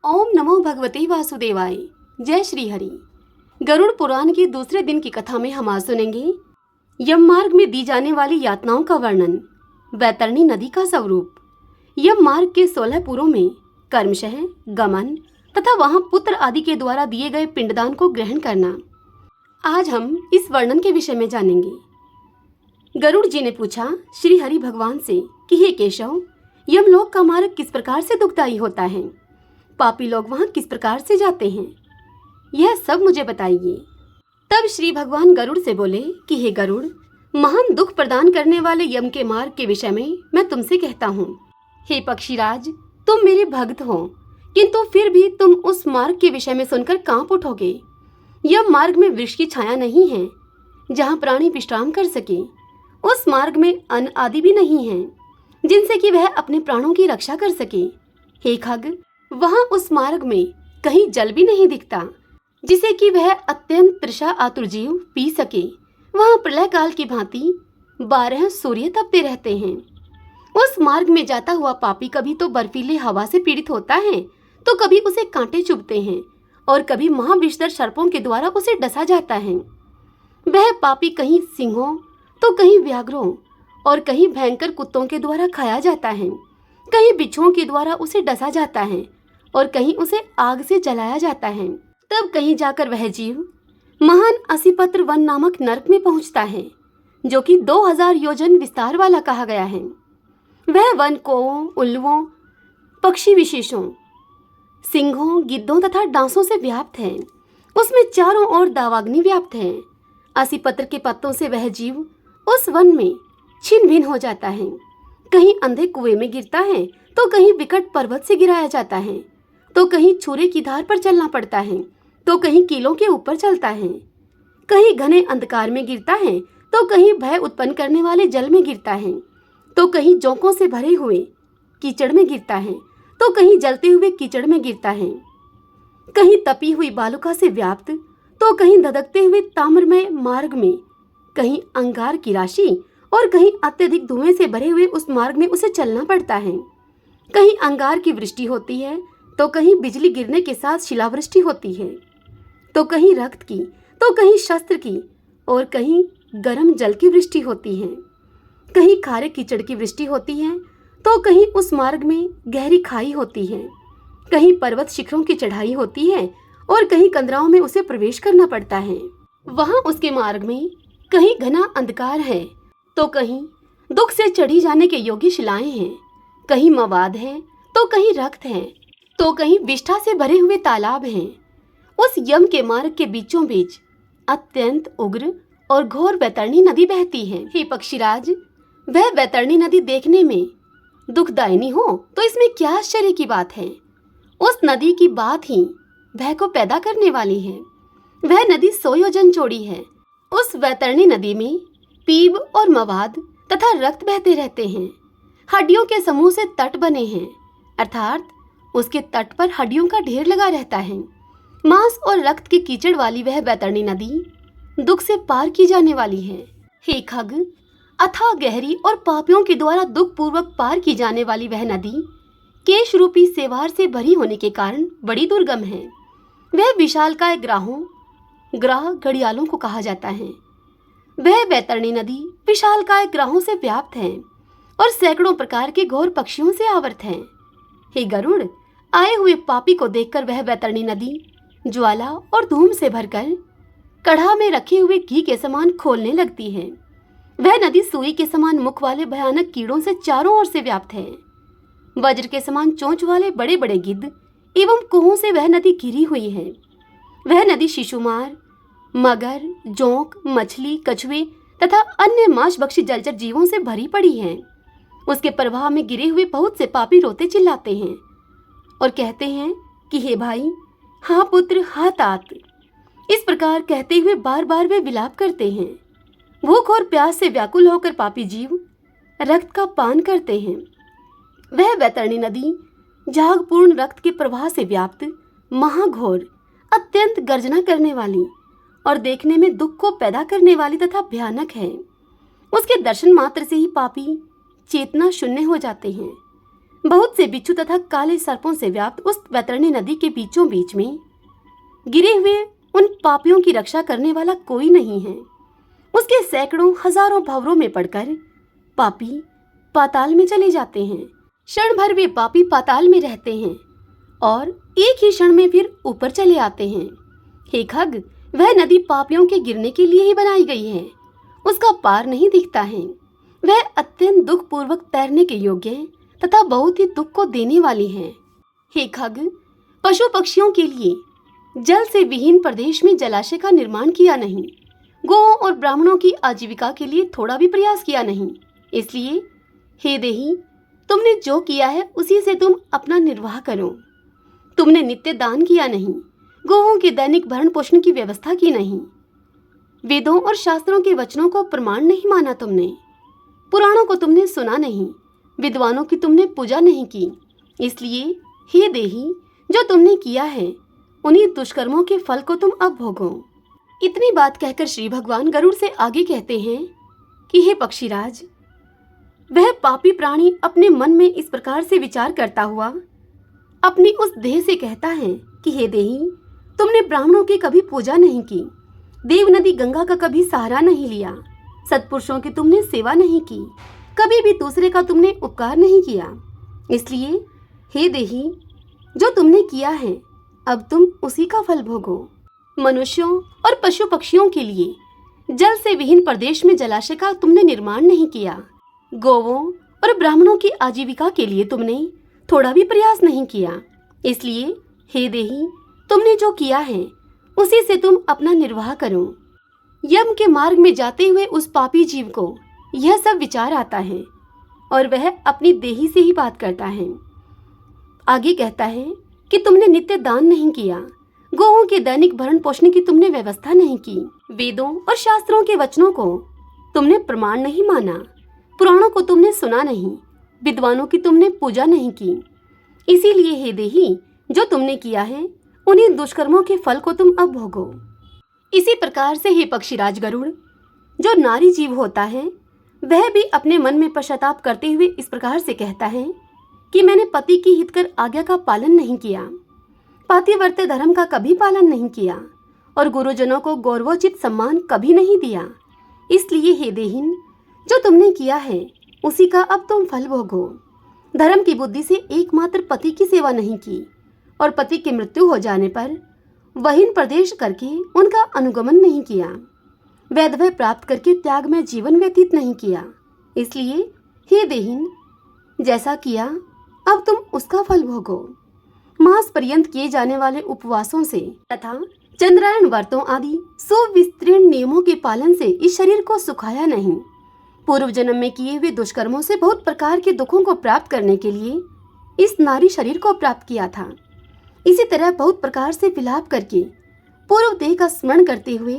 ओम नमो भगवते वासुदेवाय। जय श्री हरि। गरुड़ पुराण के दूसरे दिन की कथा में हम आज सुनेंगे यम मार्ग में दी जाने वाली यातनाओं का वर्णन, वैतरणी नदी का स्वरूप, यम मार्ग के 16 पुरों में कर्मशः, गमन तथा वहां पुत्र आदि के द्वारा दिए गए पिंडदान को ग्रहण करना। आज हम इस वर्णन के विषय में जानेंगे। गरुड़ जी ने पूछा श्री हरि भगवान से कि हे केशव, यमलोक का मार्ग किस प्रकार से दुखदायी होता है, पापी लोग वहां किस प्रकार से जाते हैं, यह सब मुझे बताइए। तब श्री भगवान गरुड़ से बोले कि हे गरुड़, महान दुख प्रदान करने वाले यम के मार्ग के विषय में मैं तुमसे कहता हूँ। हे पक्षीराज, तुम मेरे भक्त हो, किंतु फिर भी तुम उस मार्ग के विषय में सुनकर कांप उठोगे। यम मार्ग में वृक्ष की छाया नहीं है जहाँ प्राणी विश्राम कर सके। उस मार्ग में अन्न आदि भी नहीं है जिनसे कि वह अपने प्राणों की रक्षा कर सके। हे खग, वहां उस मार्ग में कहीं जल भी नहीं दिखता जिसे कि वह अत्यंत तृषा आतुर जीव पी सके। वहां प्रलय काल की भांति 12 सूर्य तपते रहते हैं। उस मार्ग में जाता हुआ पापी कभी तो बर्फीले हवा से पीड़ित होता है, तो कभी उसे कांटे चुभते हैं और कभी महाविषधर सर्पों के द्वारा उसे डसा जाता है। वह पापी कहीं सिंहों तो कहीं व्याघ्रों और कहीं भयंकर कुत्तों के द्वारा खाया जाता है, कहीं बिच्छुओं के द्वारा उसे डसा जाता है और कहीं उसे आग से जलाया जाता है। तब कहीं जाकर वह जीव महान असिपत्र वन नामक नरक में पहुंचता है, जो कि 2000 योजन विस्तार वाला कहा गया है। वह वन कौओं, उल्लुओं, पक्षी विशेषों, सिंहों, गिद्धों तथा डांसों से व्याप्त है। उसमें चारों ओर दावाग्नि व्याप्त है। असिपत्र के पत्तों से वह जीव उस वन में छिन्न भिन्न हो जाता है। कहीं अंधे कुएं में गिरता है तो कहीं विकट पर्वत से गिराया जाता है, तो कहीं छुरे की धार पर चलना पड़ता है, तो कहीं कीलों के ऊपर चलता है। कहीं घने अंधकार में गिरता है तो कहीं भय उत्पन्न करने वाले जल में गिरता है, तो कहीं जोंकों से भरे हुए कीचड़ में गिरता है, तो कहीं जलते हुए कीचड़ में गिरता है। कहीं तपी हुई बालुका से व्याप्त तो कहीं धधकते हुए ताम्रमय मार्ग में, कहीं अंगार की राशि और कहीं अत्यधिक धुएं से भरे हुए उस मार्ग में उसे चलना पड़ता है। कहीं अंगार की वृष्टि होती है तो कहीं बिजली गिरने के साथ शिलावृष्टि होती है, तो कहीं रक्त की तो कहीं शस्त्र की और कहीं गर्म जल की वृष्टि होती है। कहीं खारे कीचड़ की वृष्टि होती है तो कहीं उस मार्ग में गहरी खाई होती है। कहीं पर्वत शिखरों की चढ़ाई होती है और कहीं कंदराओं में उसे प्रवेश करना पड़ता है। वहां उसके मार्ग में कहीं घना अंधकार है तो कहीं दुख से चढ़ी जाने के योग्य शिलाएं हैं, कहीं मवाद है तो कहीं रक्त है, तो कहीं विष्ठा से भरे हुए तालाब हैं। उस यम के मार्ग के बीचों बीच अत्यंत उग्र और घोर वैतरणी नदी बहती है। हे पक्षीराज, वह वैतरणी नदी देखने में दुखदायिनी हो तो इसमें क्या आश्चर्य की बात है। उस नदी की बात ही भय को पैदा करने वाली है। वह नदी 100 योजन चौड़ी है। उस वैतरणी नदी में पीप और मवाद तथा रक्त बहते रहते हैं। हड्डियों के समूह से तट बने हैं, अर्थात उसके तट पर हड्डियों का ढेर लगा रहता है। मांस और रक्त की कीचड़ वाली वह वैतरणी नदी दुख से पार की जाने वाली है। हे खग, अथाह गहरी और पापियों के द्वारा दुख पूर्वक पार की जाने वाली वह नदी केश रूपी सेवार से भरी होने के कारण बड़ी दुर्गम है। वह विशालकाय ग्राह घड़ियालों को कहा जाता है। वह वैतरणी नदी विशालकाय ग्राहों से व्याप्त है और सैकड़ों प्रकार के घोर पक्षियों से आवृत है। हे गरुड़, आए हुए पापी को देखकर वह वैतरणी नदी ज्वाला और धूम से भरकर कढ़ा में रखे हुए घी के समान खोलने लगती है। वह नदी सुई के समान मुख वाले भयानक कीड़ों से चारों ओर से व्याप्त है। वज्र के समान चोंच वाले बड़े बड़े गिद्ध एवं कुओं से वह नदी घिरी हुई है। वह नदी शिशुमार, मगर, जोंक, मछली, कछुए तथा अन्य मांसभक्षी जलचर जीवों से भरी पड़ी है। उसके प्रवाह में गिरे हुए बहुत से पापी रोते चिल्लाते हैं और कहते हैं कि हे भाई, हाँ पुत्र, हाँ तात। इस प्रकार कहते हुए बार बार वे विलाप करते हैं। भूख और प्यास से व्याकुल होकर पापी जीव रक्त का पान करते हैं। वह वैतरणी नदी झागपूर्ण रक्त के प्रवाह से व्याप्त, महाघोर, अत्यंत गर्जना करने वाली और देखने में दुख को पैदा करने वाली तथा भयानक है। उसके दर्शन मात्र से ही पापी चेतना शून्य हो जाते हैं। बहुत से बिच्छू तथा काले सर्पों से व्याप्त उस वैतरणी नदी के बीचों बीच में गिरे हुए उन पापियों की रक्षा करने वाला कोई नहीं है। उसके सैकड़ों हजारों भंवरों में पड़कर पापी पाताल में चले जाते हैं। क्षण भर वे पापी पाताल में रहते हैं और एक ही क्षण में फिर ऊपर चले आते हैं। हे खग, वह नदी पापियों के गिरने के लिए ही बनाई गई है। उसका पार नहीं दिखता है। वह अत्यंत दुख पूर्वक तैरने के योग्य तथा बहुत ही दुख को देने वाली है। हे खग, पशु पक्षियों के लिए जल से विहीन प्रदेश में जलाशय का निर्माण किया नहीं। गौओं और ब्राह्मणों की आजीविका के लिए थोड़ा भी प्रयास किया नहीं। इसलिए हे देही, तुमने जो किया है उसी से तुम अपना निर्वाह करो। तुमने नित्य दान किया नहीं, गौओं के दैनिक भरण पोषण की व्यवस्था की नहीं, वेदों और शास्त्रों के वचनों को प्रमाण नहीं माना तुमने, पुराणों को तुमने सुना नहीं, विद्वानों की तुमने पूजा नहीं की। इसलिए हे देही, जो तुमने किया है उन्हीं दुष्कर्मों के फल को तुम अब भोगो। इतनी बात कहकर श्री भगवान गरुड़ से आगे कहते हैं कि हे पक्षीराज, वह पापी प्राणी अपने मन में इस प्रकार से विचार करता हुआ अपनी उस देह से कहता है कि हे देही, तुमने ब्राह्मणों की कभी पूजा नहीं की, देव नदी गंगा का कभी सहारा नहीं लिया, सत्पुरुषों की तुमने सेवा नहीं की, कभी भी दूसरे का तुमने उपकार नहीं किया। इसलिए हे देही, जो तुमने किया है अब तुम उसी का फल भोगो। मनुष्यों और पशु पक्षियों के लिए जल से विहीन प्रदेश में जलाशय का तुमने निर्माण नहीं किया। गौवों और ब्राह्मणों की आजीविका के लिए तुमने थोड़ा भी प्रयास नहीं किया। इसलिए हे देही, तुमने जो किया है उसी से तुम अपना निर्वाह करो। यम के मार्ग में जाते हुए उस पापी जीव को यह सब विचार आता है और वह अपनी देही से ही बात करता है। आगे कहता है कि तुमने नित्य दान नहीं किया, गौओं के दैनिक भरण पोषण की तुमने व्यवस्था नहीं की, वेदों और शास्त्रों के वचनों को तुमने प्रमाण नहीं माना, पुराणों को तुमने सुना नहीं, विद्वानों की तुमने पूजा नहीं की। इसीलिए हे देही, जो तुमने किया है उन्हीं दुष्कर्मों के फल को तुम अब भोगो। इसी प्रकार से हे पक्षीराज गरुड़, जो नारी जीव होता है वह भी अपने मन में पश्चाताप करते हुए इस प्रकार से कहता है कि मैंने पति की हितकर आज्ञा का पालन नहीं किया, पातिव्रत्य धर्म का कभी पालन नहीं किया और गुरुजनों को गौरवोचित सम्मान कभी नहीं दिया। इसलिए हे देहीन, जो तुमने किया है उसी का अब तुम फल भोगो। धर्म की बुद्धि से एकमात्र पति की सेवा नहीं की और पति की मृत्यु हो जाने पर वहीन प्रदेश करके उनका अनुगमन नहीं किया, वैधव्य प्राप्त करके त्याग में जीवन व्यतीत नहीं किया। इसलिए हे देहीन, जैसा किया अब तुम उसका फल भोगो। मास पर्यंत किए जाने वाले उपवासों से तथा चंद्रायण व्रतों आदि सुविस्तृण नियमों के पालन से इस शरीर को सुखाया नहीं। पूर्व जन्म में किए हुए दुष्कर्मों से बहुत प्रकार के दुखों को प्राप्त करने के लिए इस नारी शरीर को प्राप्त किया था। इसी तरह बहुत प्रकार से विलाप करके पूर्व देह का स्मरण करते हुए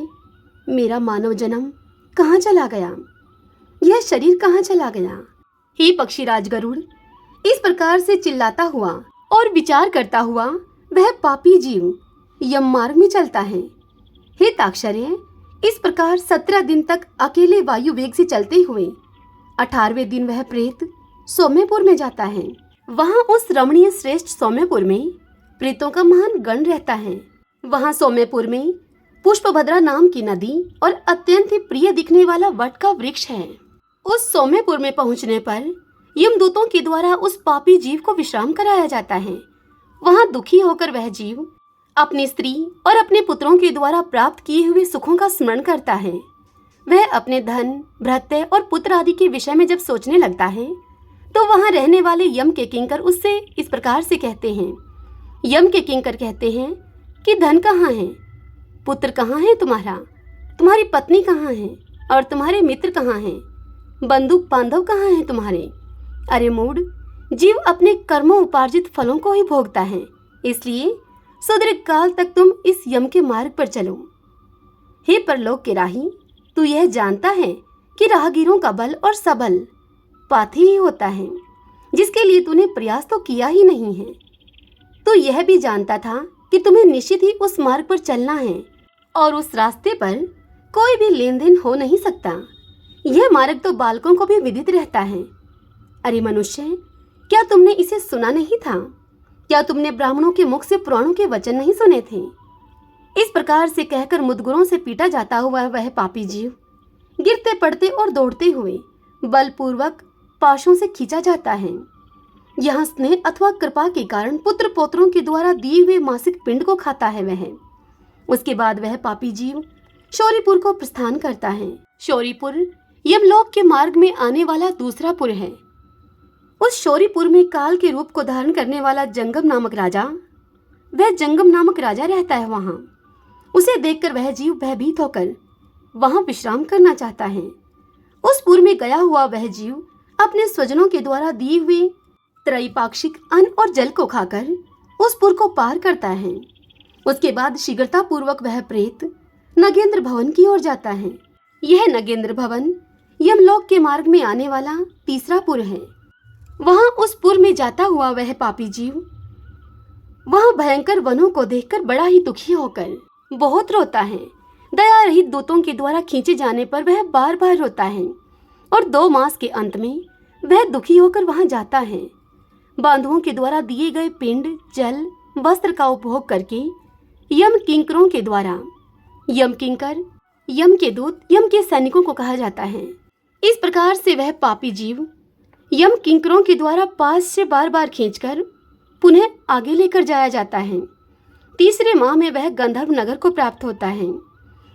मेरा मानव जन्म कहाँ चला गया, यह शरीर कहाँ चला गया। हे पक्षीराज गरुड़, इस प्रकार से चिल्लाता हुआ और विचार करता हुआ वह पापी जीव यम मार्ग में चलता है। हे ताक्षर्य, इस प्रकार 17 दिन तक अकेले वायु वेग से चलते हुए 18वें दिन वह प्रेत सौम्यपुर में जाता है। वहां उस रमणीय श्रेष्ठ सौम्यपुर में प्रेतों का महान गण रहता है। वहां सौम्यपुर में पुष्पभद्रा नाम की नदी और अत्यंत ही प्रिय दिखने वाला वट का वृक्ष है। उस सौम्यपुर में पहुंचने पर यमदूतों के द्वारा उस पापी जीव को विश्राम कराया जाता है। वहां दुखी होकर वह जीव अपनी स्त्री और अपने पुत्रों के द्वारा प्राप्त किए हुए सुखों का स्मरण करता है। वह अपने धन, भृत्य और पुत्र आदि के विषय में जब सोचने लगता है तो वहां रहने वाले यम के किंकर उससे इस प्रकार से कहते हैं। यम के किंकर कहते हैं कि धन कहाँ है, पुत्र कहाँ है तुम्हारा, तुम्हारी पत्नी कहाँ है और तुम्हारे मित्र कहाँ हैं, बंधु बांधव कहाँ हैं तुम्हारे। अरे मूढ़, जीव अपने कर्मों उपार्जित फलों को ही भोगता है। इसलिए सुदीर्घ काल तक तुम इस यम के मार्ग पर चलो। हे परलोक के राही, तू यह जानता है कि राहगीरों का बल और सबल पाथी ही होता है, जिसके लिए तूने प्रयास तो किया ही नहीं है। तू यह भी जानता था कि तुम्हें निश्चित ही उस मार्ग पर चलना है और उस रास्ते पर कोई भी लेन देन हो नहीं सकता। यह मार्ग तो बालकों को भी विदित रहता है। अरे मनुष्य, क्या तुमने इसे सुना नहीं था? क्या तुमने ब्राह्मणों के मुख से पुराणों के वचन नहीं सुने थे? इस प्रकार से कहकर मुदगरों से पीटा जाता हुआ वह पापी जीव गिरते पड़ते और दौड़ते हुए बलपूर्वक पाशों से खींचा जाता है। यहाँ स्नेह अथवा कृपा के कारण पुत्र पौत्रों के द्वारा दिए हुए मासिक पिंड को खाता है वह। उसके बाद वह पापी जीव शौरीपुर को प्रस्थान करता है। शौरीपुर यमलोक के मार्ग में आने वाला दूसरा पुर है। उस शौरीपुर में काल के रूप को धारण करने वाला जंगम नामक राजा, वह जंगम नामक राजा रहता है वहां। उसे देखकर वह जीव भयभीत होकर वहां विश्राम करना चाहता है। उस पुर में गया हुआ वह जीव अपने स्वजनों के द्वारा दिए हुए त्रैपाक्षिक अन्न और जल को खाकर उस पुर को पार करता है। उसके बाद शीघ्रता पूर्वक वह प्रेत नगेंद्र भवन की ओर जाता है। यह नगेंद्र भवन यमलोक के मार्ग में आने वाला तीसरा पुर है। वहां उस पुर में जाता हुआ वह पापी जीव वहां भयंकर वनों को देखकर बड़ा ही दुखी होकर बहुत रोता है। दया रहित दूतों के द्वारा खींचे जाने पर वह बार बार रोता है और 2 मास के अंत में वह दुखी होकर वहां जाता है। बांधुओं के द्वारा दिए गए पिंड, जल, वस्त्र का उपभोग करके यम किंकरों के द्वारा, यम किंकर यम के दूत, यम के सैनिकों को कहा जाता है। इस प्रकार से वह पापी जीव यम किंकरों के द्वारा पास से बार बार खींचकर पुनः आगे लेकर जाया जाता है। तीसरे माह में वह गंधर्व नगर को प्राप्त होता है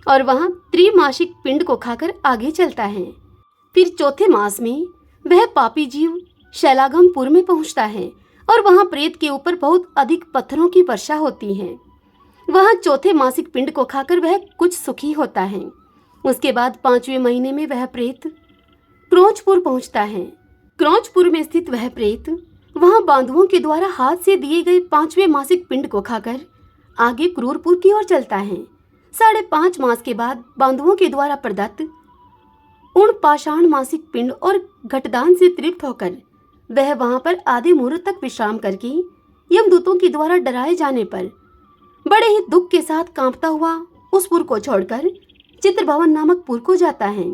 और वहां त्रिमासिक पिंड को खाकर आगे चलता है। फिर चौथे मास में वह पापी जीव शैलागमपुर में पहुंचता है और वहां प्रेत के ऊपर बहुत अधिक पत्थरों की वर्षा होती है। वहां चौथे मासिक पिंड को खाकर वह कुछ सुखी होता है। उसके बाद 5वें महीने में वह प्रेत क्रोंचपुर पहुंचता है। क्रोंचपुर में स्थित वह प्रेत वहां बांधुओं के द्वारा हाथ से दिए गए 5वें मासिक पिंड को खाकर आगे क्रूरपुर की ओर चलता है। 5.5 मास के बाद बांधुओं के द्वारा प्रदत्त उन पाषाण मासिक पिंड और घटदान से तृप्त होकर वह वहां पर आधे मुहूर्त तक विश्राम करके यमदूतों के द्वारा डराए जाने पर बड़े ही दुख के साथ कांपता हुआ उस पुर को छोड़कर चित्रभवन नामक पुर को जाता है,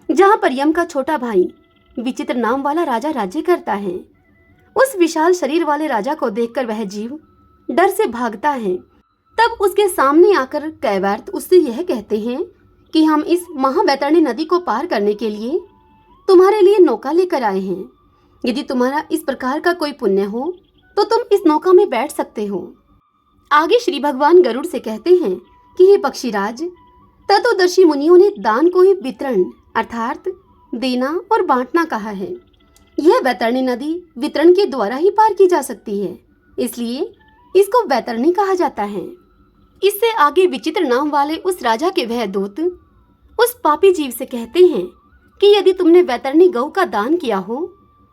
जहां पर यम का छोटा भाई विचित्र नाम वाला राजा राज्य करता है। उस विशाल शरीर वाले राजा को देखकर वह जीव डर से भागता है। तब उसके सामने आकर कैवर्त उससे यह कहते हैं कि हम इस महावैतरणी नदी को पार करने के लिए तुम्हारे लिए नौका लेकर आए हैं। यदि तुम्हारा इस प्रकार का कोई पुण्य हो तो तुम इस नौका में बैठ सकते हो। आगे श्री भगवान गरुड़ से कहते हैं कि हे पक्षीराज, तत्वदर्शी मुनियों ने दान को ही वितरण अर्थात देना और बांटना कहा है। यह वैतरणी नदी वितरण के द्वारा ही पार की जा सकती है, इसलिए इसको वैतरणी कहा जाता है। इससे आगे विचित्र नाम वाले उस राजा के वह दूत उस पापी जीव से कहते हैं कि यदि तुमने वैतरणी गौ का दान किया हो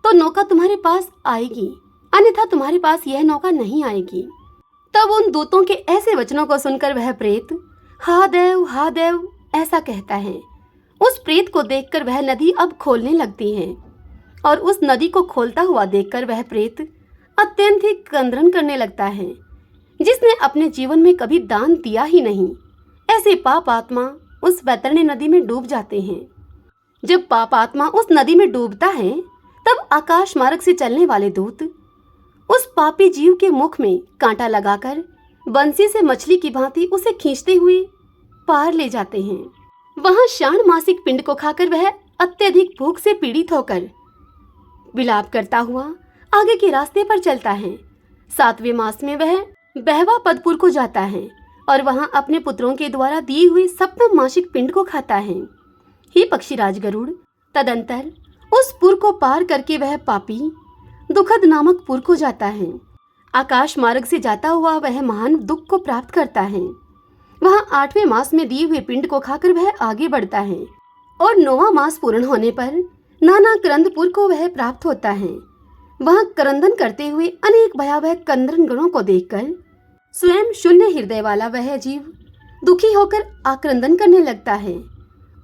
तो नौका तुम्हारे पास आएगी, अन्यथा तुम्हारे पास यह नौका नहीं आएगी। तब उन दूतों के ऐसे वचनों को सुनकर वह प्रेत हा देव ऐसा कहता है। उस प्रेत को देखकर वह नदी अब खोलने लगती है और उस नदी को खोलता हुआ देखकर वह प्रेत अत्यंत ही क्रंदन करने लगता है। जिसने अपने जीवन में कभी दान दिया ही नहीं, ऐसे पाप आत्मा उस वैतरणी नदी में डूब जाते हैं। जब पाप आत्मा उस नदी में डूबता है तब आकाश मार्ग से चलने वाले दूत उस पापी जीव के मुख में कांटा लगाकर बंसी से मछली की भांति उसे खींचते हुए पार ले जाते हैं। वहां शाण मासिक पिंड को खाकर वह अत्यधिक भूख से पीड़ित होकर विलाप करता हुआ आगे के रास्ते पर चलता है। 7वें मास में वह बहवा पदपुर को जाता है और वहां अपने पुत्रों के द्वारा दिए हुए 7वें मासिक पिंड को खाता है। हे पक्षीराज गरुड़, तदंतर उस पुर को पार करके वह पापी दुखद नामक पुर को जाता है। आकाश मार्ग से जाता हुआ वह महान दुख को प्राप्त करता है। वहां 8वें मास में दिए हुए पिंड को खाकर वह आगे बढ़ता है और 9वां मास पूर्ण होने पर नाना क्रंदपुर को वह प्राप्त होता है। वहां क्रंदन करते हुए अनेक भयावह कंदन गणों को देखकर स्वयं शून्य हृदय वाला वह जीव दुखी होकर आक्रंदन करने लगता है।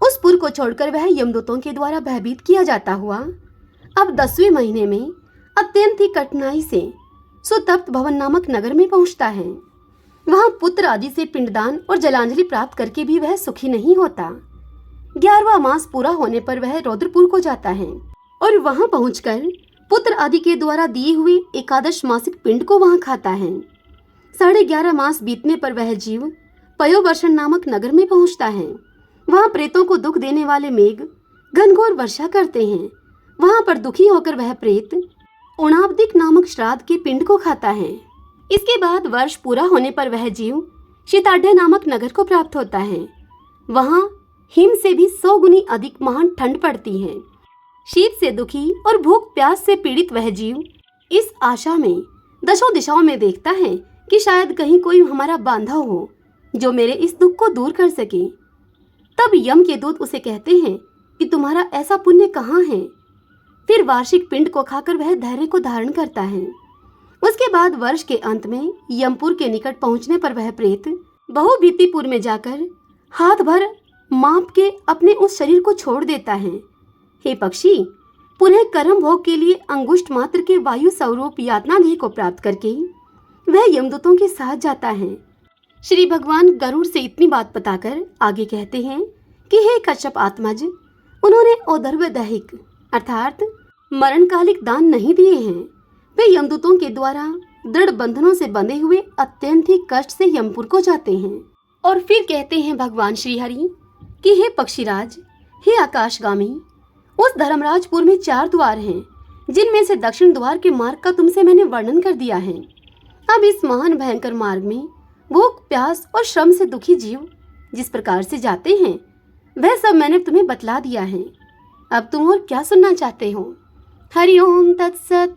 उस पुर को छोड़कर वह यमदूतों के द्वारा भयभीत किया जाता हुआ अब 10वें महीने में अत्यंत ही कठिनाई से सुतप्त भवन नामक नगर में पहुंचता है। वहां पुत्र आदि से पिंडदान और जलांजलि प्राप्त करके भी वह सुखी नहीं होता। 11वां मास पूरा होने पर वह रौद्रपुर को जाता है और वहां पहुंचकर पुत्र आदि के द्वारा दिए हुए एकादश मासिक पिंड को वहां खाता है। 11.5 मास बीतने पर वह जीव पयोवर्षण नामक नगर में पहुंचता है। वहां प्रेतों को दुख देने वाले मेघ घनघोर वर्षा करते हैं। वहां पर दुखी होकर वह प्रेत उणाब्दिक नामक श्राद्ध के पिंड को खाता है। इसके बाद वर्ष पूरा होने पर वह जीव शीताढ्य नामक नगर को प्राप्त होता है। वहां हिम से भी 100 गुनी अधिक महान ठंड पड़ती है। शीत से दुखी और भूख प्यास से पीड़ित वह जीव इस आशा में दशों दिशाओं में देखता है कि शायद कहीं कोई हमारा बांधव हो जो मेरे इस दुख को दूर कर सके। तब यम के दूत उसे कहते हैं कि तुम्हारा ऐसा पुण्य कहाँ है। फिर वार्षिक पिंड को खाकर वह धैर्य को धारण करता है। उसके बाद वर्ष के अंत में यमपुर के निकट पहुंचने पर वह प्रेत बहुभीतिपुर में जाकर हाथ भर माप के अपने उस शरीर को छोड़ देता है। हे पक्षी, पुनः कर्म भोग के लिए अंगुष्ठ मात्र के वायु स्वरूप यातनादेह को प्राप्त करके वह यमदूतों के साथ जाता है। श्री भगवान गरुड़ से इतनी बात बताकर आगे कहते हैं कि हे कश्यप आत्मज, उन्होंने औदर्भ दैहिक अर्थात मरणकालिक दान नहीं दिए हैं। वे यमदूतों के द्वारा दृढ़ बंधनों से बंधे हुए अत्यंत ही कष्ट से यमपुर को जाते हैं। और फिर कहते हैं भगवान श्री हरि कि हे पक्षीराज, हे आकाशगामी, उस धर्मराजपुर में 4 द्वार हैं, जिनमें से दक्षिण द्वार के मार्ग का तुमसे मैंने वर्णन कर दिया है। अब इस महान भयंकर मार्ग में भूख प्यास और श्रम से दुखी जीव जिस प्रकार से जाते हैं वह सब मैंने तुम्हें बतला दिया है। अब तुम और क्या सुनना चाहते हो? हरि ओम तत्सत।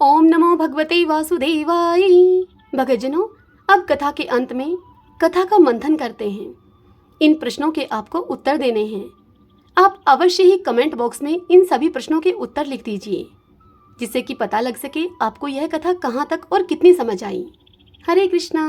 ओम नमो भगवते वासुदेवाय। भक्तजनों, अब कथा के अंत में कथा का मंथन करते हैं। इन प्रश्नों के आपको उत्तर देने हैं। आप अवश्य ही कमेंट बॉक्स में इन सभी प्रश्नों के उत्तर लिख दीजिए, जिससे कि पता लग सके आपको यह कथा कहाँ तक और कितनी समझ आई। हरे कृष्णा।